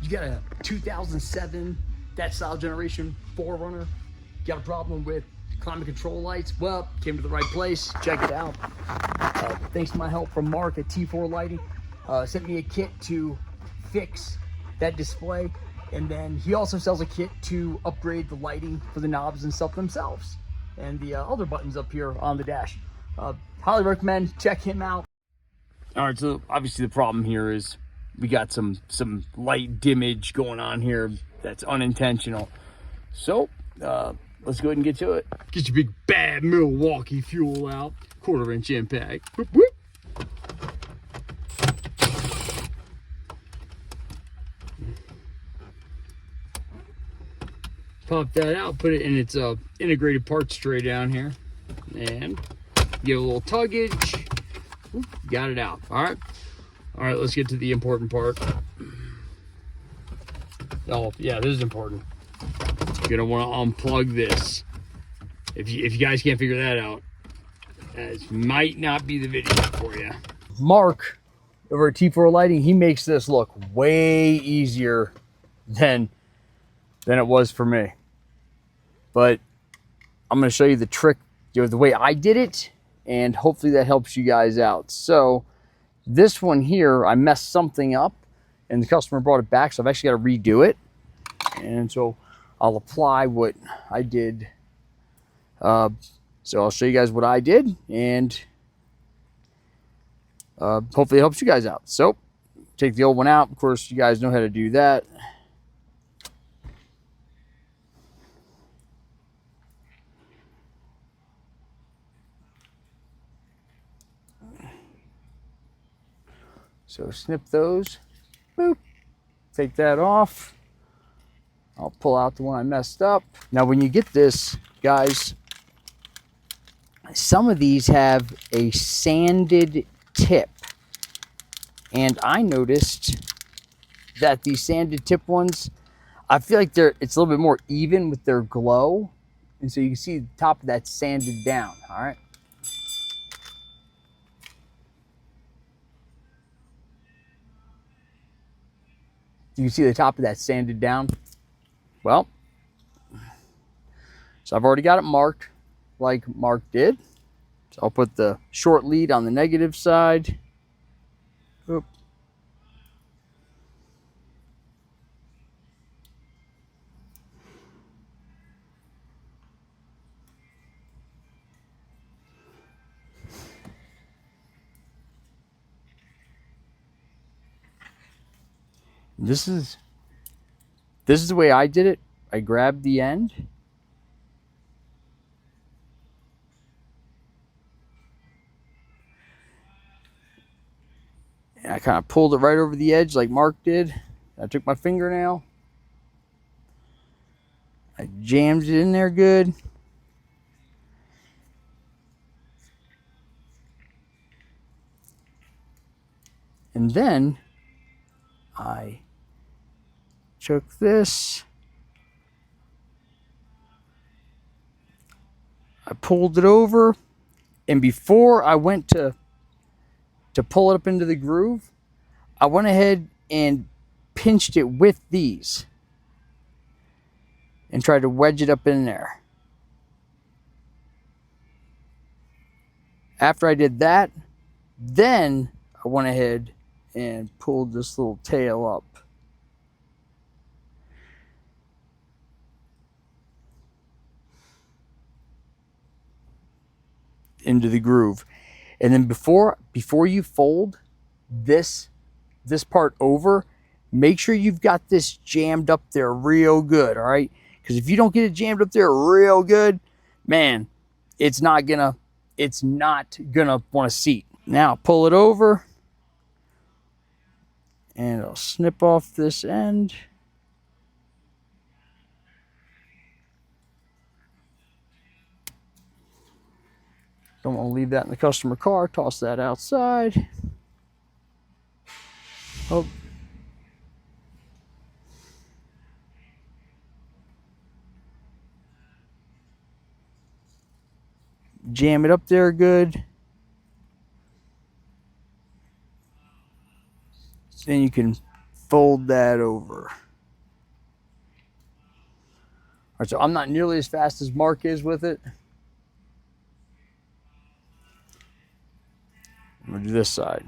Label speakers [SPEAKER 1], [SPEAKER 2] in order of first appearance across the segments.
[SPEAKER 1] You got a 2007, that style generation 4Runner, got a problem with climate control lights? Well, came to the right place. Check it out. Thanks to my help from Mark at T4 Lighting, sent me a kit to fix that display, and then he also sells a kit to upgrade the lighting for the knobs and stuff themselves, and the other buttons up here on the dash. Highly recommend, check him out. All right, so obviously the problem here is we got some light dimmage going on here that's unintentional. So let's go ahead and get to it. Get your big bad Milwaukee fuel out, 1/4 inch impact. Whoop, whoop. Pop that out, put it in its integrated parts tray down here, and give a little tuggage. Oop, got it out. All right, let's get to the important part. Oh yeah, this is important. You're gonna want to unplug this. If you guys can't figure that out, this might not be the video for you. Mark over at T4 Lighting, he makes this look way easier than it was for me. But I'm going to show you the trick, the way I did it, and hopefully that helps you guys out. So this one here, I messed something up, and the customer brought it back, so I've actually got to redo it. And so I'll apply what I did. So I'll show you guys what I did, and hopefully it helps you guys out. So take the old one out. Of course, you guys know how to do that. So snip those, boop, take that off. I'll pull out the one I messed up. Now when you get this, guys, some of these have a sanded tip. And I noticed that these sanded tip ones, I feel like it's a little bit more even with their glow. And so you can see the top of that sanded down, all right? You can see the top of that sanded down. Well, so I've already got it marked like Mark did. So I'll put the short lead on the negative side. Oop. This is the way I did it. I grabbed the end. And I kind of pulled it right over the edge like Mark did. I took my fingernail. I jammed it in there good. And then I took this, I pulled it over, and before I went to pull it up into the groove, I went ahead and pinched it with these and tried to wedge it up in there. After I did that, then I went ahead and pulled this little tail up. Into the groove. And then before you fold this part over, make sure you've got this jammed up there real good, all right? Because if you don't get it jammed up there real good, man, it's not gonna want to seat. Now pull it over, and I'll snip off this end. Don't want to leave that in the customer car. Toss that outside. Oh. Jam it up there good. Then you can fold that over. All right, so I'm not nearly as fast as Mark is with it. I'm gonna do this side.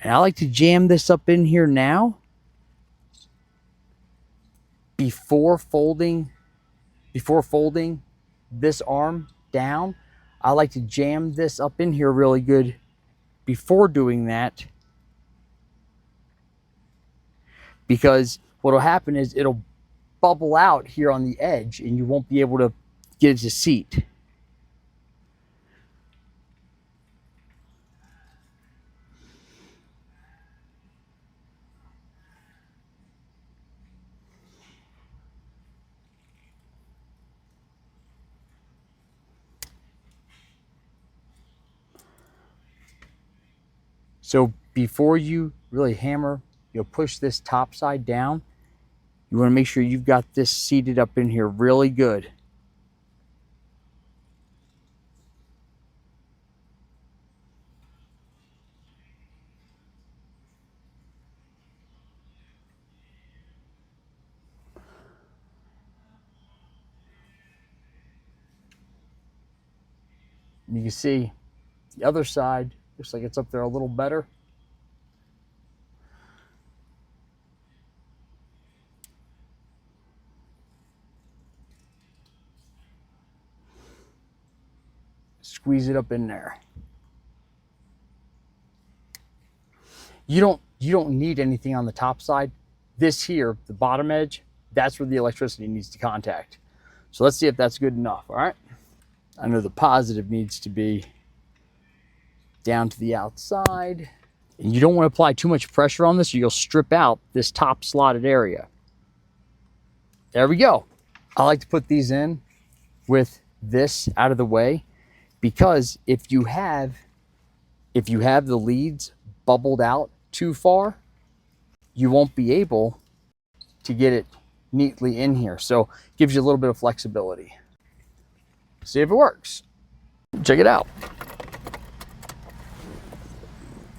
[SPEAKER 1] And I like to jam this up in here now before folding this arm down. I like to jam this up in here really good before doing that, because what will happen is it'll bubble out here on the edge and you won't be able to get it to seat. So before you really hammer, push this top side down, you want to make sure you've got this seated up in here really good. And you can see the other side looks like it's up there a little better. Squeeze it up in there. You don't need anything on the top side. This here, the bottom edge, that's where the electricity needs to contact. So let's see if that's good enough, all right? I know the positive needs to be down to the outside. And you don't want to apply too much pressure on this or you'll strip out this top slotted area. There we go. I like to put these in with this out of the way, because if you have the leads bubbled out too far, you won't be able to get it neatly in here. So it gives you a little bit of flexibility. See if it works. Check it out.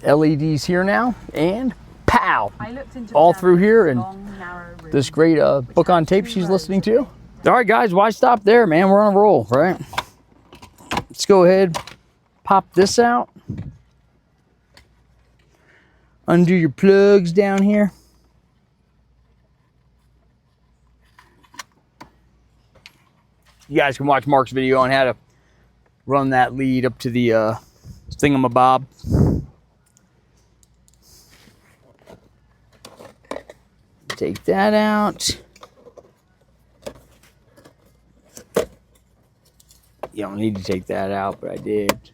[SPEAKER 1] LEDs here now, and pow! All through here, and this great book on tape she's listening to. All right, guys, why stop there, man? We're on a roll, right? Let's go ahead, pop this out. Undo your plugs down here. You guys can watch Mark's video on how to run that lead up to the thingamabob. Take that out. You don't need to take that out, but I did.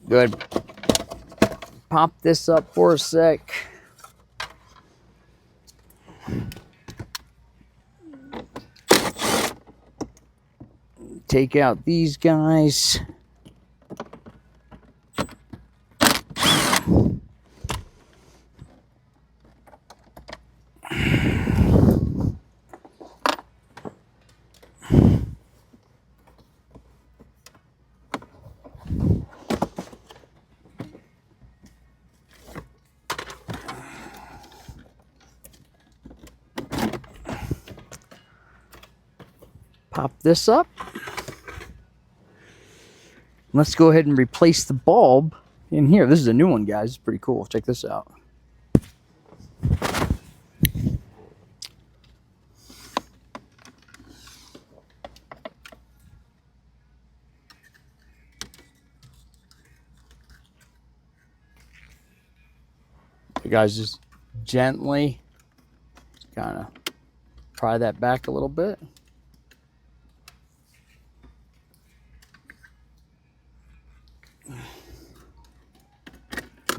[SPEAKER 1] Good. Pop this up for a sec. Take out these guys. Pop this up. Let's go ahead and replace the bulb in here. This is a new one, guys. It's pretty cool. Check this out. You guys just gently kind of pry that back a little bit.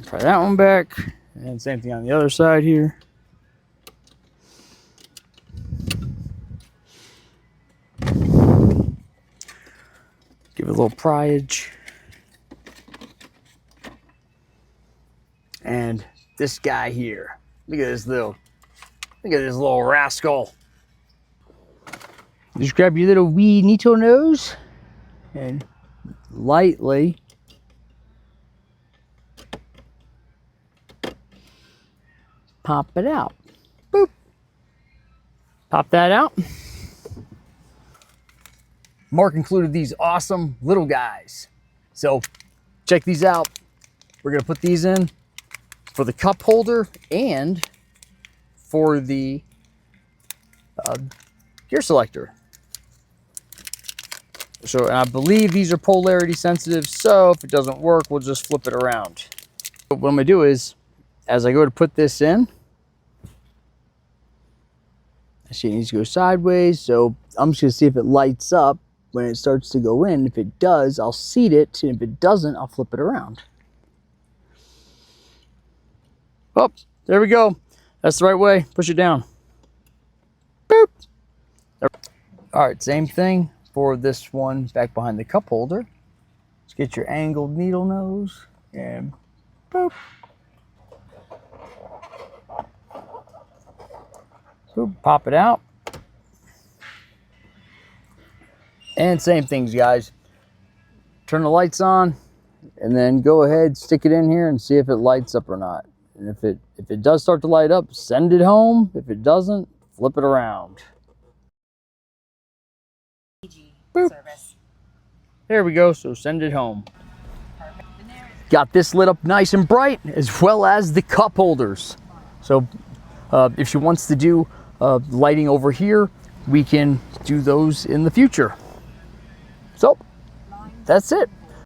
[SPEAKER 1] Pry that one back, and same thing on the other side here. Give it a little pryage. And this guy here, look at this little rascal. Just grab your little wee neato nose and lightly pop it out. Boop. Pop that out. Mark included these awesome little guys. So check these out. We're gonna put these in for the cup holder and for the gear selector. So I believe these are polarity sensitive, so if it doesn't work, we'll just flip it around. But what I'm gonna do is, as I go to put this in, actually it needs to go sideways, so I'm just gonna see if it lights up when it starts to go in. If it does, I'll seat it, and if it doesn't, I'll flip it around. Oh, there we go. That's the right way. Push it down. Boop. All right, same thing for this one back behind the cup holder. Let's get your angled needle nose and boop. Boop, pop it out. And same things, guys. Turn the lights on and then go ahead, stick it in here and see if it lights up or not. And if it does start to light up, send it home. If it doesn't, flip it around. Boop. There we go, so send it home. Got this lit up nice and bright, as well as the cup holders. So if she wants to do lighting over here, we can do those in the future. So that's it.